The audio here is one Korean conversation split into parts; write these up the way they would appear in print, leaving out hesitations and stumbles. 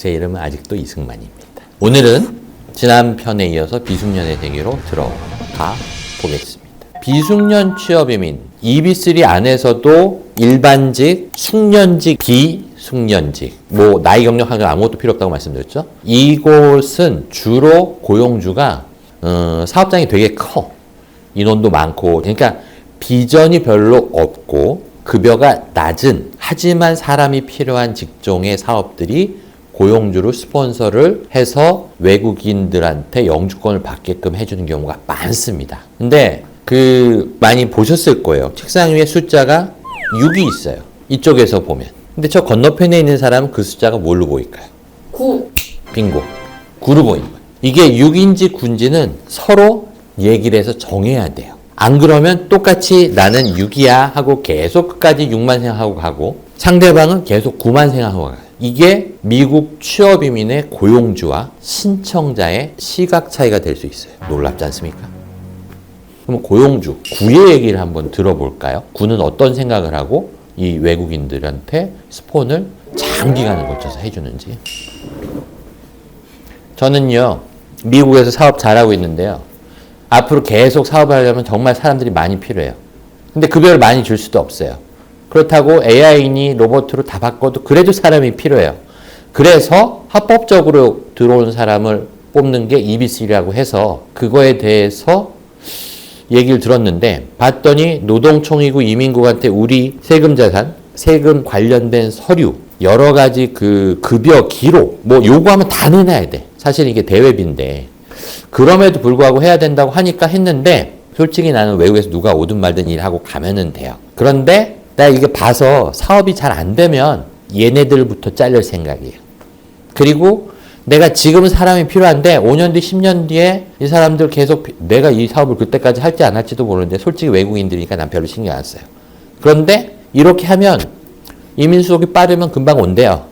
제 이름은 아직도 이승만입니다. 오늘은 지난 편에 이어서 비숙련의 세계로 들어가 보겠습니다. 비숙련 취업이민 EB3 안에서도 일반직, 숙련직, 비숙련직, 뭐 나이 경력한 건 아무것도 필요 없다고 말씀드렸죠. 이곳은 주로 고용주가 사업장이 되게 커. 인원도 많고, 그러니까 비전이 별로 없고 급여가 낮은, 하지만 사람이 필요한 직종의 사업들이 고용주로 스폰서를 해서 외국인들한테 영주권을 받게끔 해주는 경우가 많습니다. 근데 많이 보셨을 거예요. 책상 위에 숫자가 6이 있어요. 이쪽에서 보면. 근데 저 건너편에 있는 사람은 그 숫자가 뭘로 보일까요? 9. 빙고. 9로 보이는 거예요. 이게 6인지 9인지는 서로 얘기를 해서 정해야 돼요. 안 그러면 똑같이 나는 6이야 하고 계속 끝까지 6만 생각하고 가고, 상대방은 계속 9만 생각하고 가요. 이게 미국 취업이민의 고용주와 신청자의 시각 차이가 될 수 있어요. 놀랍지 않습니까? 그럼 고용주, 구의 얘기를 한번 들어볼까요? 구는 어떤 생각을 하고 이 외국인들한테 스폰을 장기간을 거쳐서 해주는지. 저는요, 미국에서 사업 잘하고 있는데요. 앞으로 계속 사업을 하려면 정말 사람들이 많이 필요해요. 근데 급여를 많이 줄 수도 없어요. 그렇다고 AI니 로봇으로 다 바꿔도 그래도 사람이 필요해요. 그래서 합법적으로 들어온 사람을 뽑는 게 EB3라고 해서 그거에 대해서 얘기를 들었는데, 봤더니 노동총이고 이민국한테 우리 세금 자산, 세금 관련된 서류, 여러 가지 그 급여 기록, 뭐 요구하면 다 내놔야 돼. 사실 이게 대외비인데. 그럼에도 불구하고 해야 된다고 하니까 했는데, 솔직히 나는 외국에서 누가 오든 말든 일하고 가면은 돼요. 그런데 나 이게 봐서 사업이 잘 안 되면 얘네들부터 잘릴 생각이에요. 그리고 내가 지금 사람이 필요한데 5년 뒤, 10년 뒤에 이 사람들 계속 내가 이 사업을 그때까지 할지 안 할지도 모르는데, 솔직히 외국인들이니까 난 별로 신경 안 써요. 그런데 이렇게 하면 이민수속이 빠르면 금방 온대요.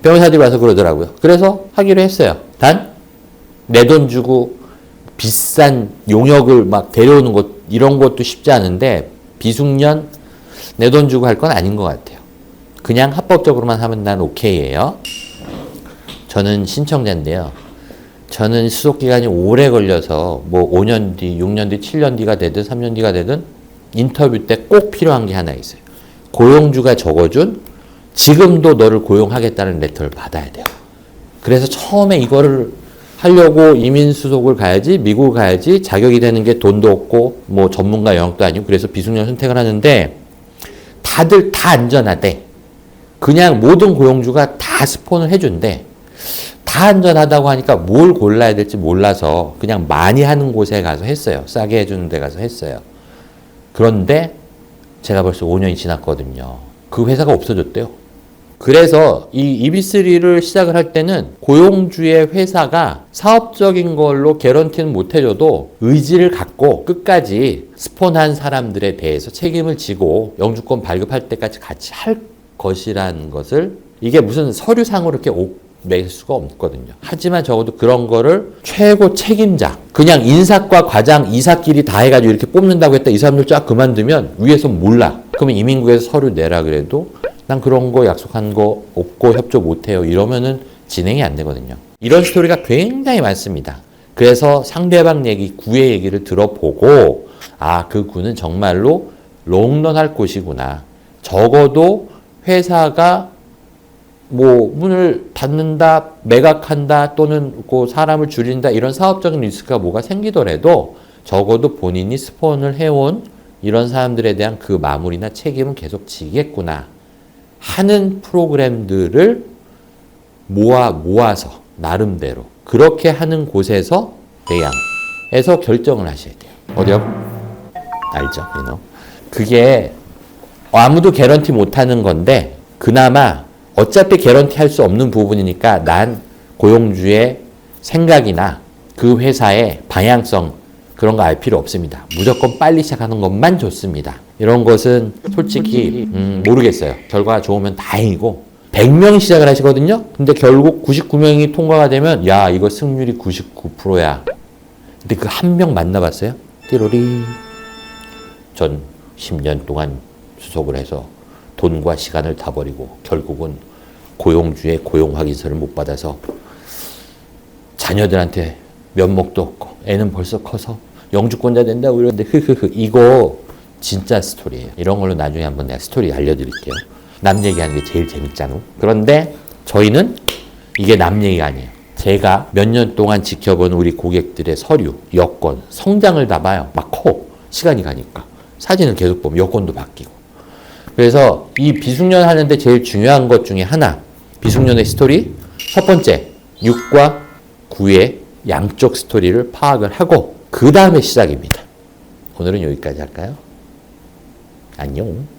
변호사들이 와서 그러더라고요. 그래서 하기로 했어요. 단 내 돈 주고 비싼 용역을 막 데려오는 것, 이런 것도 쉽지 않은데 비숙련 내 돈 주고 할 건 아닌 것 같아요. 그냥 합법적으로만 하면 난 오케이예요. 저는 신청자인데요. 저는 수속기간이 오래 걸려서 뭐 5년 뒤, 6년 뒤, 7년 뒤가 되든 3년 뒤가 되든 인터뷰 때 꼭 필요한 게 하나 있어요. 고용주가 적어준 지금도 너를 고용하겠다는 레터를 받아야 돼요. 그래서 처음에 이거를 하려고 이민수속을 가야지, 미국을 가야지, 자격이 되는 게 돈도 없고 뭐 전문가 영역도 아니고, 그래서 비숙련 선택을 하는데 다들 다 안전하대. 그냥 모든 고용주가 다 스폰을 해준대. 다 안전하다고 하니까 뭘 골라야 될지 몰라서 그냥 많이 하는 곳에 가서 했어요. 싸게 해주는 데 가서 했어요. 그런데 제가 벌써 5년이 지났거든요. 그 회사가 없어졌대요. 그래서 이 EB3를 시작을 할 때는 고용주의 회사가 사업적인 걸로 개런티는 못 해줘도 의지를 갖고 끝까지 스폰한 사람들에 대해서 책임을 지고 영주권 발급할 때까지 같이 할 것이라는 것을, 이게 무슨 서류상으로 이렇게 낼 수가 없거든요. 하지만 적어도 그런 거를 최고 책임자, 그냥 인사과 과장, 이사끼리 다 해가지고 이렇게 뽑는다고 했다, 이 사람들 쫙 그만두면 위에서 몰라. 그러면 이민국에서 서류 내라 그래도 난 그런 거 약속한 거 없고 협조 못해요, 이러면은 진행이 안 되거든요. 이런 스토리가 굉장히 많습니다. 그래서 상대방 얘기, 구의 얘기를 들어보고, 아, 그 구는 정말로 롱런 할 곳이구나. 적어도 회사가 뭐 문을 닫는다, 매각한다, 또는 그 사람을 줄인다, 이런 사업적인 리스크가 뭐가 생기더라도 적어도 본인이 스폰을 해온 이런 사람들에 대한 그 마무리나 책임은 계속 지겠구나 하는 프로그램들을 모아서 나름대로 그렇게 하는 곳에서, 대양에서 결정을 하셔야 돼요. 어디요? 알죠? 그게 아무도 개런티 못하는 건데, 그나마 어차피 개런티 할 수 없는 부분이니까 난 고용주의 생각이나 그 회사의 방향성, 그런 거 알 필요 없습니다. 무조건 빨리 시작하는 것만 좋습니다. 이런 것은 솔직히 모르겠어요. 결과가 좋으면 다행이고, 100명이 시작을 하시거든요. 근데 결국 99명이 통과가 되면 야, 이거 승률이 99%야. 근데 그 한 명 만나봤어요? 띠로리. 전 10년 동안 수속을 해서 돈과 시간을 다 버리고 결국은 고용주의 고용 확인서를 못 받아서 자녀들한테 면목도 없고 애는 벌써 커서 영주권자 된다고 이러는데 이거 진짜 스토리예요. 이런 걸로 나중에 한번 내가 스토리 알려드릴게요. 남 얘기하는 게 제일 재밌잖아. 그런데 저희는 이게 남 얘기가 아니에요. 제가 몇 년 동안 지켜본 우리 고객들의 서류, 여권, 성장을 다 봐요. 막 커. 시간이 가니까. 사진을 계속 보면 여권도 바뀌고. 그래서 이 비숙련 하는데 제일 중요한 것 중에 하나. 비숙련의 스토리. 첫 번째, 6과 9의 양쪽 스토리를 파악을 하고 그 다음에 시작입니다. 오늘은 여기까지 할까요? 안녕.